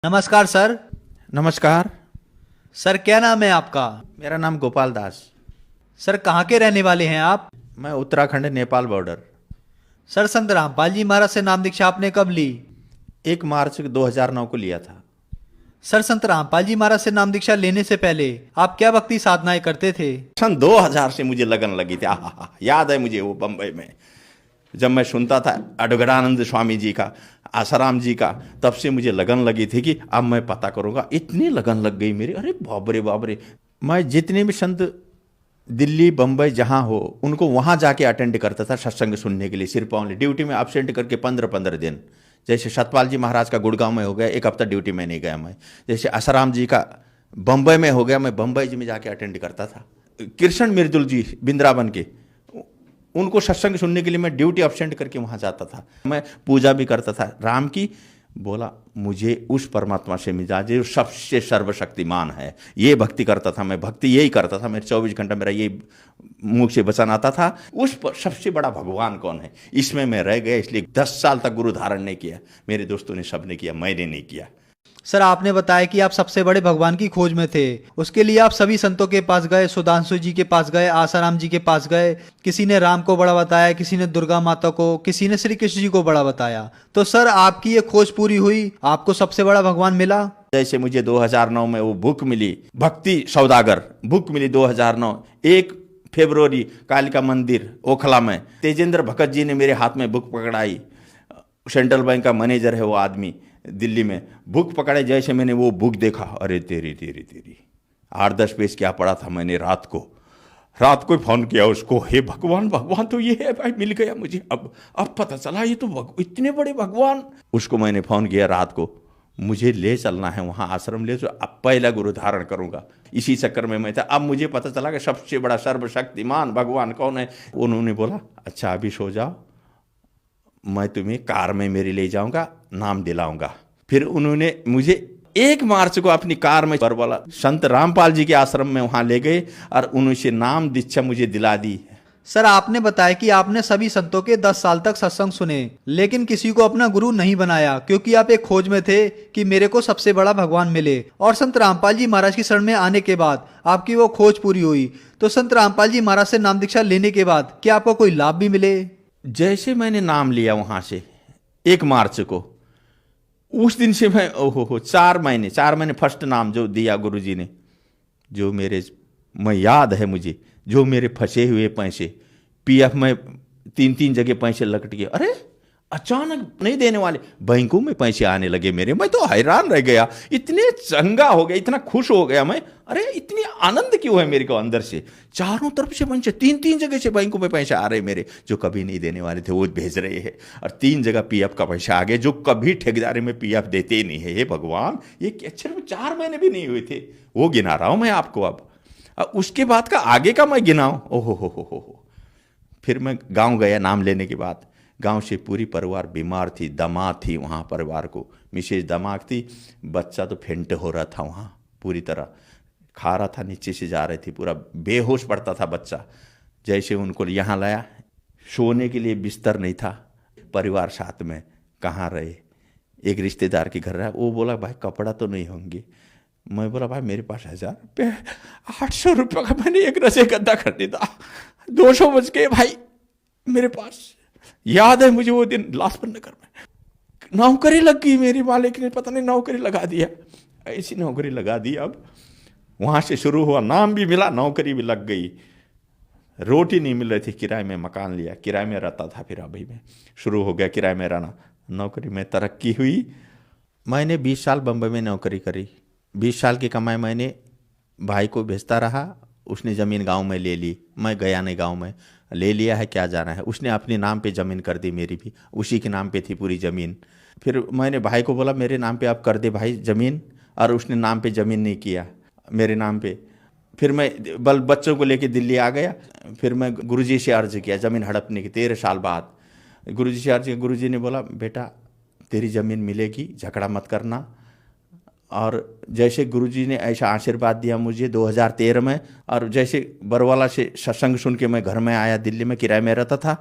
नमस्कार सर। नमस्कार। सर क्या नाम है आपका? मेरा नाम गोपाल दास। सर कहाँ के रहने वाले हैं आप? मैं उत्तराखंड नेपाल बॉर्डर। सर संत रामपाल जी महाराज से नाम दीक्षा आपने कब ली? 1 मार्च 2009 को लिया था। सर संत रामपाल जी महाराज से नाम दीक्षा लेने से पहले आप क्या भक्ति साधनाएं करते थे? सन 2000 से मुझे लगन लगी थी। याद है मुझे वो बम्बई में जब मैं सुनता था अडगड़ानंद स्वामी जी का, आसाराम जी का, तब से मुझे लगन लगी थी कि अब मैं पता करूंगा। इतनी लगन लग गई मेरी, अरे बाबरे बाबरे। मैं जितने भी संत दिल्ली बम्बई जहाँ हो उनको वहाँ जाके अटेंड करता था सत्संग सुनने के लिए। सिर्फ ओनली ड्यूटी में एब्सेंट करके 15-15 दिन। जैसे सतपाल जी महाराज का गुड़गांव में हो गया, 1 हफ्ता ड्यूटी में नहीं गया मैं। जैसे आसाराम जी का बम्बई में हो गया, मैं बम्बई जी में जाके अटेंड करता था। कृष्ण मिर्दुल जी वृंदावन के, उनको सत्संग सुनने के लिए मैं ड्यूटी एब्सेंट करके वहाँ जाता था। मैं पूजा भी करता था राम की। बोला मुझे उस परमात्मा से मिला जो सबसे सर्वशक्तिमान है, ये भक्ति करता था मैं। भक्ति यही करता था, मेरे 24 घंटा मेरा ये मुंह से वचन आता था। उस सबसे बड़ा भगवान कौन है, इसमें मैं रह गया। इसलिए 10 साल तक गुरु धारण नहीं किया। मेरे दोस्तों ने सबने किया, मैंने नहीं किया। सर आपने बताया कि आप सबसे बड़े भगवान की खोज में थे। उसके लिए आप सभी संतों के पास गए, सुधांशु जी के पास गए, आसाराम जी के पास गए। किसी ने राम को बड़ा बताया, किसी ने दुर्गा माता को, किसी ने श्री कृष्ण जी को बड़ा बताया। तो सर आपकी ये खोज पूरी हुई, आपको सबसे बड़ा भगवान मिला। जैसे मुझे 2009 में वो बुक मिली, भक्ति सौदागर बुक मिली 2009, 1 फरवरी, कालिका मंदिर ओखला में। तेजेंद्र भगत जी ने मेरे हाथ में बुक पकड़ाई। सेंट्रल बैंक का मैनेजर है वो आदमी, दिल्ली में। बुक पकड़े, जैसे मैंने वो बुक देखा, अरे तेरी तेरी तेरी 8-10 पेज क्या पढ़ा था मैंने। रात को फोन किया उसको, हे भगवान, भगवान तो ये है भाई, मिल गया मुझे। अब पता चला ये तो इतने बड़े भगवान। उसको मैंने फोन किया रात को, मुझे ले चलना है वहाँ आश्रम ले, तो अब पहला गुरु धारण करूंगा। इसी चक्कर में मैं था। अब मुझे पता चला कि सबसे बड़ा सर्वशक्तिमान भगवान कौन है। उन्होंने बोला अच्छा अभी सो जाओ, मैं तुम्हें कार में मेरी ले जाऊंगा, नाम दिलाऊंगा। फिर उन्होंने मुझे 1 मार्च को अपनी कार में बोला संत रामपाल जी के आश्रम में वहां ले गए और उनसे नाम दीक्षा मुझे दिला दी। सर आपने बताया कि आपने सभी संतों के 10 साल तक सत्संग सुने, लेकिन किसी को अपना गुरु नहीं बनाया, क्योंकि आप एक खोज में थे कि मेरे को सबसे बड़ा भगवान मिले। और संत रामपाल जी महाराज की शरण में आने के बाद आपकी वो खोज पूरी हुई। तो संत रामपाल जी महाराज से नाम दीक्षा लेने के बाद क्या आपको कोई लाभ भी मिले? जैसे मैंने नाम लिया वहां से 1 मार्च को, उस दिन से मैं 4 महीने फर्स्ट नाम जो दिया गुरुजी ने, जो मेरे मैं याद है मुझे, जो मेरे फंसे हुए पैसे पीएफ में 3-3 जगह पैसे लटक गए। अरे अचानक नहीं देने वाले, बैंकों में पैसे आने लगे मेरे। मैं तो हैरान रह गया, इतने चंगा हो गया, इतना खुश हो गया मैं। अरे इतनी आनंद क्यों है मेरे को अंदर से। चारों तरफ से पैसे, 3-3 जगह से बैंकों में पैसे आ रहे मेरे, जो कभी नहीं देने वाले थे वो भेज रहे हैं। और 3 जगह पीएफ का पैसा आ गया, जो कभी ठेकेदारी में पीएफ देते ही नहीं है। हे भगवान, ये सिर्फ 4 महीने भी नहीं हुए थे, वो गिना रहा हूं मैं आपको। अब उसके बाद का आगे का मैं गिनाऊं, ओहो हो। फिर मैं गाँव गया नाम लेने के बाद। गांव से पूरी परिवार बीमार थी, दमा थी वहाँ परिवार को, मिसेज दमाग थी। बच्चा तो फेंट हो रहा था वहाँ, पूरी तरह खा रहा था, नीचे से जा रही थी, पूरा बेहोश पड़ता था बच्चा। जैसे उनको यहाँ लाया, सोने के लिए बिस्तर नहीं था, परिवार साथ में कहाँ रहे। एक रिश्तेदार के घर रहा, वो बोला भाई कपड़ा तो नहीं होंगे। मैं बोला भाई मेरे पास 1000 रुपये, 800 रुपये का मैंने एक रसे गद्दा खरीदा, 200 बच गए भाई मेरे पास। याद है मुझे वो दिन लाजपत नगर में नौकरी लग गई मेरी, मालिक ने पता नहीं नौकरी लगा दिया, ऐसी नौकरी लगा दी। अब वहां से शुरू हुआ, नाम भी मिला, नौकरी भी लग गई। रोटी नहीं मिल रही थी, किराए में मकान लिया, किराए में रहता था। फिर अभी में शुरू हो गया किराए में रहना, नौकरी में तरक्की हुई। मैंने 20 साल बम्बई में नौकरी करी। 20 साल की कमाई मैंने भाई को भेजता रहा। उसने ज़मीन गांव में ले ली, मैं गया नहीं गांव में। ले लिया है, क्या जाना है। उसने अपने नाम पे ज़मीन कर दी, मेरी भी उसी के नाम पे थी पूरी ज़मीन। फिर मैंने भाई को बोला मेरे नाम पे आप कर दे भाई ज़मीन, और उसने नाम पे ज़मीन नहीं किया मेरे नाम पे। फिर मैं बच्चों को लेके दिल्ली आ गया। फिर मैं गुरुजी से अर्ज किया ज़मीन हड़पने की, 13 साल बाद गुरुजी से अर्ज किया। गुरुजी ने बोला बेटा तेरी ज़मीन मिलेगी, झगड़ा मत करना। और जैसे गुरुजी ने ऐसा आशीर्वाद दिया मुझे 2013 में, और जैसे बरवाला से सत्संग सुन के मैं घर में आया, दिल्ली में किराए में रहता था।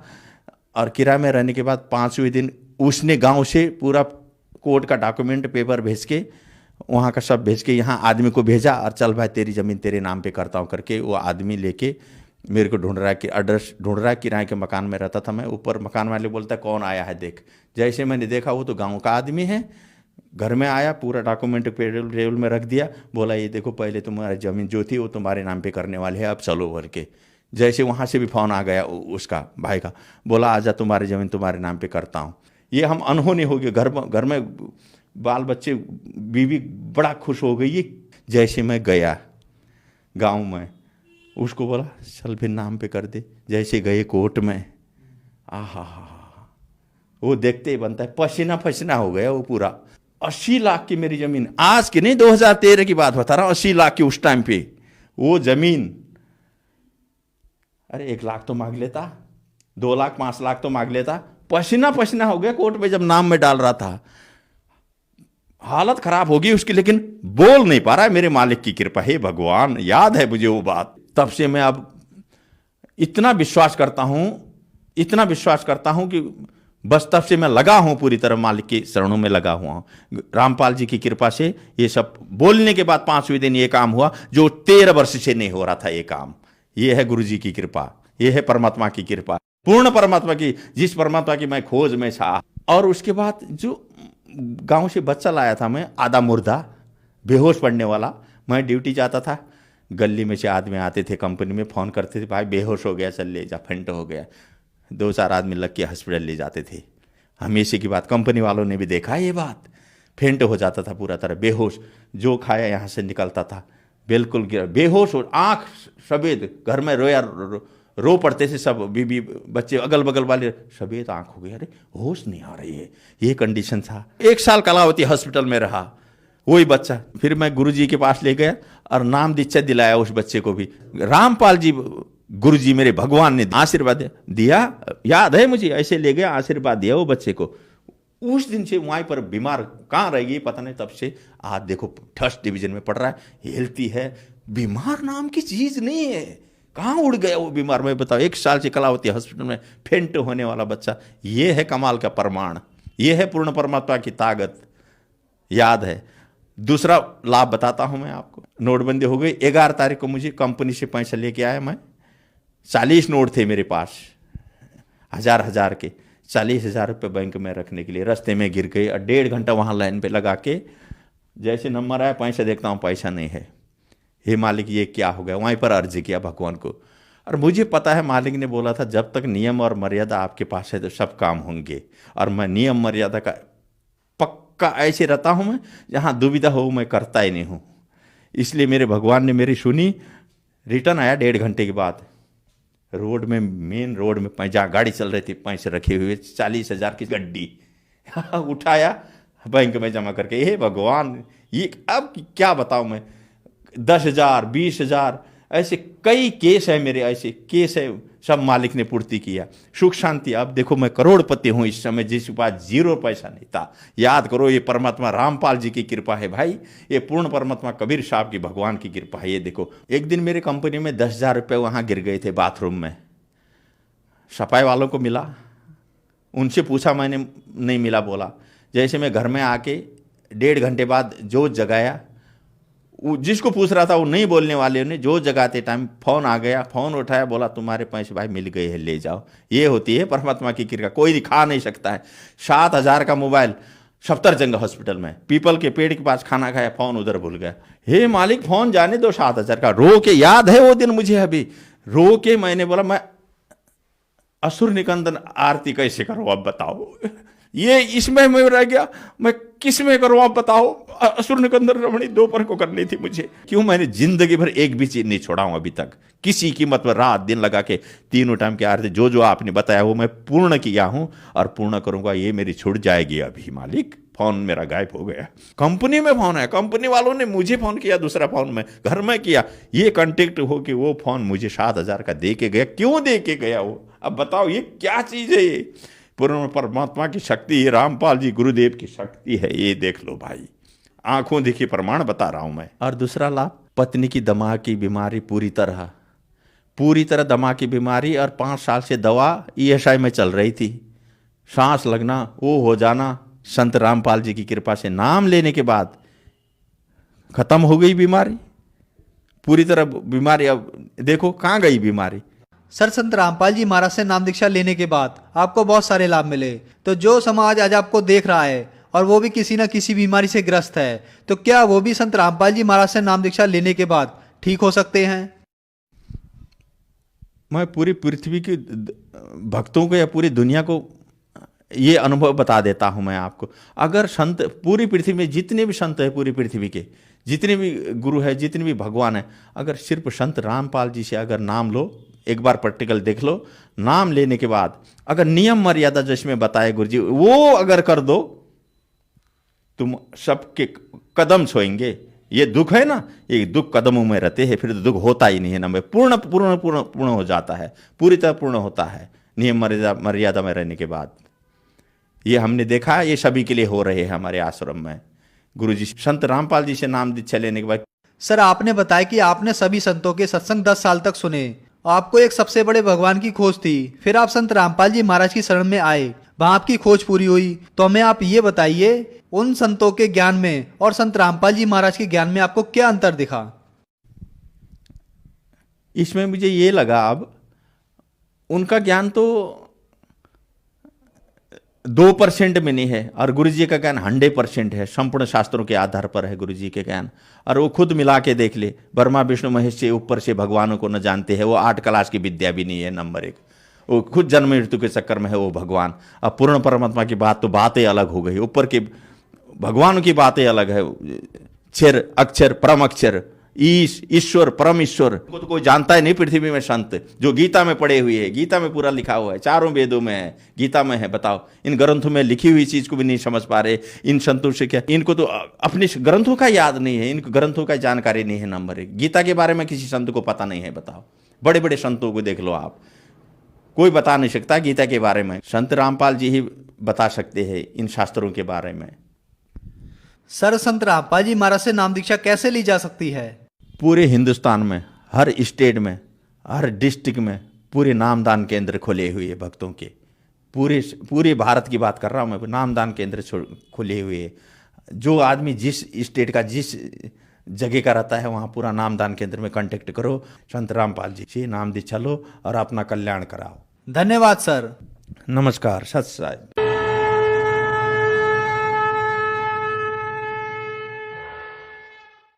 और किराए में रहने के बाद 5वें दिन उसने गांव से पूरा कोर्ट का डॉक्यूमेंट पेपर भेज के वहाँ का सब भेज के यहाँ आदमी को भेजा, और चल भाई तेरी ज़मीन तेरे नाम पे करता हूँ करके वो आदमी लेके मेरे को ढूंढ रहा है कि एड्रेस ढूंढ रहा है। किराए के मकान में रहता था मैं। ऊपर मकान वाले बोलता है कौन आया है देख। जैसे मैंने देखा वो तो गाँव का आदमी है। घर में आया, पूरा डॉक्यूमेंट टेबल में रख दिया, बोला ये देखो पहले तुम्हारी ज़मीन जो थी वो तुम्हारे नाम पे करने वाले हैं, अब चलो भर के। जैसे वहाँ से भी फ़ोन आ गया उसका भाई का, बोला आजा तुम्हारी ज़मीन तुम्हारे नाम पे करता हूँ। ये हम अनहोनी हो गए। घर में बाल बच्चे बीवी बड़ा खुश हो गई। जैसे मैं गया गांव में, उसको बोला चल फिर नाम पे कर दे। जैसे गए कोर्ट में, आहा वो देखते ही बनता है पसीना पसीना हो गया वो पूरा। 80 लाख की मेरी जमीन, आज की नहीं 2013 की बात बता रहा हूँ, 80 लाख की उस टाइम पे वो जमीन। अरे 1 लाख तो मांग लेता, 2 लाख 5 लाख तो मांग लेता। पसीना पसीना हो गया कोर्ट में जब नाम में डाल रहा था। हालत खराब होगी उसकी, लेकिन बोल नहीं पा रहा है। मेरे मालिक की कृपा है भगवान, याद है मुझे वो बात। तब से मैं अब इतना विश्वास करता हूं कि बस तब से मैं लगा हूं, पूरी तरह मालिक के शरणों में लगा हुआ हूं। रामपाल जी की कृपा से ये सब बोलने के बाद 5वें दिन ये काम हुआ जो 13 वर्ष से नहीं हो रहा था ये काम। ये है गुरु जी की कृपा, ये है परमात्मा की कृपा, पूर्ण परमात्मा की, जिस परमात्मा की मैं खोज में था। और उसके बाद जो गांव से बच्चा लाया था मैं, आधा मुर्दा बेहोश पड़ने वाला। मैं ड्यूटी जाता था, गली में से आदमी आते थे, कंपनी में फ़ोन करते थे, भाई बेहोश हो गया चल ले जा, फेंट हो गया। 2-4 आदमी लग के हॉस्पिटल ले जाते थे। हमेशा की बात, कंपनी वालों ने भी देखा ये बात। फेंट हो जाता था पूरा तरह बेहोश, जो खाया यहाँ से निकलता था बिल्कुल गिरा बेहोश हो, आँख सफ़ेद। घर में रो पड़ते थे सब, बीबी बच्चे अगल बगल वाले, सफ़ेद आँख हो गई, अरे होश नहीं आ रही है। ये कंडीशन था। 1 साल कलावती हॉस्पिटल में रहा वही बच्चा। फिर मैं गुरुजी के पास ले गया और नाम दीक्षा दिलाया उस बच्चे को भी। रामपाल जी गुरुजी मेरे भगवान ने आशीर्वाद दिया, याद है मुझे। ऐसे ले गया, आशीर्वाद दिया वो बच्चे को। उस दिन से वहीं पर बीमार कहाँ रह गई पता नहीं, तब से आज देखो फर्स्ट डिवीजन में पढ़ रहा है, हेल्थी है। बीमार नाम की चीज़ नहीं है, कहाँ उड़ गया वो बीमार। मैं बताओ 1 साल से कलावती हॉस्पिटल में फेंट होने वाला बच्चा। ये है कमाल का प्रमाण, ये है पूर्ण परमात्मा की ताकत, याद है। दूसरा लाभ बताता हूं मैं आपको। नोटबंदी हो गई, 11 तारीख को मुझे कंपनी से पैसा लेके आया मैं। 40 नोट थे मेरे पास, 1000 के। 40,000 रुपये बैंक में रखने के लिए रास्ते में गिर गए और 1.5 घंटा वहाँ लाइन पे लगा के, जैसे नंबर आया पैसा देखता हूँ पैसा नहीं है। हे मालिक ये क्या हो गया। वहीं पर अर्ज किया भगवान को। और मुझे पता है मालिक ने बोला था जब तक नियम और मर्यादा आपके पास है तो सब काम होंगे। और मैं नियम मर्यादा का पक्का ऐसे रहता हूँ, मैं जहाँ दुविधा हो मैं करता ही नहीं हूँ। इसलिए मेरे भगवान ने मेरी सुनी। रिटर्न आया 1.5 घंटे के बाद। रोड में, मेन रोड में जहाँ गाड़ी चल रही थी, पैसे रखे हुए 40,000 की गड्डी उठाया, बैंक में जमा करके। हे भगवान, ये अब क्या बताऊँ मैं। 10,000 20,000 ऐसे कई केस है मेरे, ऐसे केस है, सब मालिक ने पूर्ति किया। सुख शांति। अब देखो मैं करोड़पति हूँ इस समय, जिसके पास 0 पैसा नहीं था। याद करो ये परमात्मा रामपाल जी की कृपा है भाई, ये पूर्ण परमात्मा कबीर साहब की भगवान की कृपा है। ये देखो एक दिन मेरे कंपनी में 10,000 रुपये वहाँ गिर गए थे बाथरूम में। सफाई वालों को मिला, उनसे पूछा मैंने, नहीं मिला। बोला जैसे मैं घर में आके 1.5 घंटे बाद जोत जगाया, जिसको पूछ रहा था वो नहीं बोलने वाले ने, जो जगाते टाइम फ़ोन आ गया, फ़ोन उठाया, बोला तुम्हारे पैसे भाई मिल गए हैं, ले जाओ। ये होती है परमात्मा की कृपा, कोई दिखा नहीं सकता है। 7,000 का मोबाइल सफदरजंग हॉस्पिटल में, पीपल के पेड़ के पास खाना खाया, फ़ोन उधर भूल गया। हे मालिक फ़ोन जाने दो 7,000 का। रो के, याद है वो दिन मुझे अभी, रो के मैंने बोला मैं असुर निकंदन आरती कैसे करूँ अब बताओ। ये इसमें मैं रह गया, मैं किस में करूँ आप बताओ। असुर निकंदन रमणी दोपहर को करनी थी मुझे। क्यों, मैंने जिंदगी भर एक भी चीज नहीं छोड़ा हूं अभी तक, किसी कीमत पर रात दिन लगा के 3 टाइम की आरती जो जो आपने बताया वो मैं पूर्ण किया हूं और पूर्ण करूंगा। ये मेरी छूट जाएगी अभी मालिक। फोन मेरा गायब हो गया। कंपनी में फोन है, कंपनी वालों ने मुझे फोन किया, दूसरा फोन में घर में किया। ये कांटेक्ट हो कि वो फोन मुझे 7,000 का दे के गया। क्यों दे के गया वो, अब बताओ ये क्या चीज है। ये पूर्ण परमात्मा की शक्ति, ये रामपाल जी गुरुदेव की शक्ति है। ये देख लो भाई, आंखों देखी प्रमाण बता रहा हूं मैं। और दूसरा लाभ, पत्नी की दिमाग की बीमारी पूरी तरह दिमाग की बीमारी, और 5 साल से दवा ESI में चल रही थी। सांस लगना, वो हो जाना, संत रामपाल जी की कृपा से नाम लेने के बाद खत्म हो गई बीमारी, पूरी तरह बीमारी। अब देखो कहाँ गई बीमारी। सर, संत रामपाल जी महाराज से नाम दीक्षा लेने के बाद आपको बहुत सारे लाभ मिले, तो जो समाज आज आपको देख रहा है और वो भी किसी न किसी बीमारी से ग्रस्त है, तो क्या वो भी संत रामपाल जी महाराज से नाम दीक्षा लेने के बाद ठीक हो सकते हैं? मैं पूरी पृथ्वी की भक्तों को या पूरी दुनिया को ये अनुभव बता देता हूं मैं आपको। अगर संत पूरी पृथ्वी में जितने भी संत है, पूरी पृथ्वी के जितने भी गुरु है, जितने भी भगवान है, अगर सिर्फ संत रामपाल जी से अगर नाम लो, एक बार प्रैक्टिकल देख लो, नाम लेने के बाद अगर नियम मर्यादा जिसमें बताए गुरु जी वो अगर कर दो, तुम सबके कदम छोएंगे। ये दुख है ना, ये दुख कदमों में रहते हैं, फिर तो दुख होता ही नहीं है ना, पूर्ण पूर्ण पूर्ण पूर्ण हो जाता है, पूरी तरह पूर्ण होता है नियम मर्यादा में रहने के बाद। ये हमने देखा है, ये सभी के लिए हो रहे हैं हमारे आश्रम में। गुरुजी संत रामपाल जी से नाम दीक्षा लेने के बाद। सर, आपने बताया कि आपने सभी संतों के सत्संग 10 साल तक सुने, आपको एक सबसे बड़े भगवान की खोज थी, फिर आप संत रामपाल जी महाराज की शरण में आए, वहां आपकी खोज पूरी हुई, तो हमें आप ये बताइए उन संतों के ज्ञान में और संत रामपाल जी महाराज के ज्ञान में आपको क्या अंतर दिखा? इसमें मुझे ये लगा, अब उनका ज्ञान तो 2% में नहीं है और गुरु जी का ज्ञान 100% है, संपूर्ण शास्त्रों के आधार पर है गुरु जी के ज्ञान। और वो खुद मिला के देख ले, ब्रह्मा विष्णु महेश से ऊपर से भगवानों को न जानते हैं, वो 8 क्लास की विद्या भी नहीं है, नंबर 1। वो खुद जन्म मृत्यु के चक्कर में है वो भगवान। अब पूर्ण परमात्मा की बात तो बातें अलग हो गई, ऊपर के भगवान की बातें अलग है। क्षर अक्षर परम अक्षर, ईश ईश्वर परम ईश्वर को तो कोई जानता ही नहीं पृथ्वी में। संत जो गीता में पढ़े हुए है, गीता में पूरा लिखा हुआ है, चारों वेदों में है, गीता में है। बताओ, इन ग्रंथों में लिखी हुई चीज को भी नहीं समझ पा रहे इन संतों से क्या? इनको तो अपने ग्रंथों का याद नहीं है, इनको ग्रंथों का जानकारी नहीं है, नंबर 1। गीता के बारे में किसी संत को पता नहीं है। बताओ, बड़े बड़े संतों को देख लो आप, कोई बता नहीं सकता गीता के बारे में, संत रामपाल जी ही बता सकते हैं इन शास्त्रों के बारे में। सर, संत रामपाल जी महाराज से नाम दीक्षा कैसे ली जा सकती है? पूरे हिंदुस्तान में, हर स्टेट में, हर डिस्ट्रिक्ट में पूरे नामदान केंद्र खुले हुए हैं भक्तों के। पूरे भारत की बात कर रहा हूँ मैं, नामदान केंद्र खुले हुए हैं। जो आदमी जिस स्टेट का जिस जगह का रहता है, वहाँ पूरा नामदान केंद्र में कांटेक्ट करो, संत रामपाल जी से नाम दीक्षा लो और अपना कल्याण कराओ। धन्यवाद सर। नमस्कार, सत साहिब।